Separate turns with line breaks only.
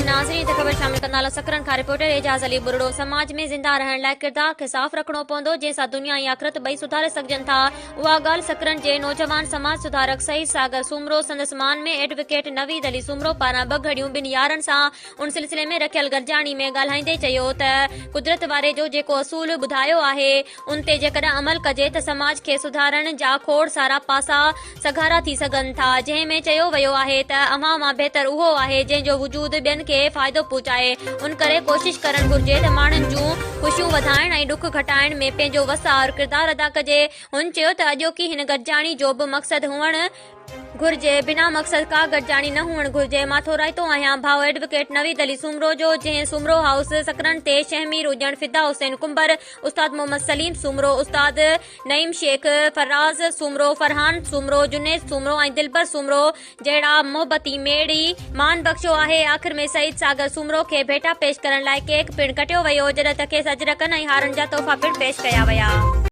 नाज़रीन ख़बर शामिल कंदा सकरन खां रिपोर्टर एजाज़ अली बुरड़ो। समाज में ज़िंदा रहण लाइ किरदार खे साफ़ रखणो पवंदो, जंहिंसां दुनिया ऐं आख़िरत ॿई सुधारे सघजनि था। उहा ॻाल्हि सकरन जे नौजवान समाज सुधारक सईद सागर सूमरो संदसि मान में एडवोकेट नवीद अली सूमरो पारां 2 घड़ियूं 2 यारनि सां उन सिलसिले में रखियल गॾिजाणी में ॻाल्हाईंदे चयो त कुदरत वारे जो जेको असूल ॿुधायो आहे उन ते जेकॾहिं अमल कजे त समाज खे सुधारण जा खोड़ सारा पासा सघारा थी सघनि था, जंहिं में चयो वियो आहे त अवां मां बहितर उहो आहे जंहिंजो वजूद ॿियनि खे फ़ाइदो पहुचाए। उन करे कोशिश करणु घुर्जे त माण्हुनि जूं ख़ुशियूं वधाइण ऐं ॾुख घटाइण में पंहिंजो वसार किरदार अदा कजे। हुन चयो त अॼोकी हिन गॾिजाणी जो बि मक़सदु हुअणु घुर्जे, बिना मक़सद का गॾिजाणी न हुअणु घुर्जे। माथो रायतो आहियां भाउ एडवोकेट नवीद अली सूमरो जो, जंहिं सूमरो हाउस सकरन ते शहमीर हुजण फिदा हुसैन कुंबर, उस्ताद मोहम्मद सलीम सूमरो, उस्ताद नईम शेख, फराज सूमरो, फरहान सूमरो, जुनेद सूमरो ऐं दिलबर सूमरो जहिड़ा मोहबती मेड़ी मान बख़्शो आहे। आख़िर में सईद सागर सूमरो खे भेटा पेश करण लाइ केक पिणु कटियो वियो, जॾहिं त खेसि अजरकनि ऐं हारनि जा तोहफ़ा पिणु पेश कया विया।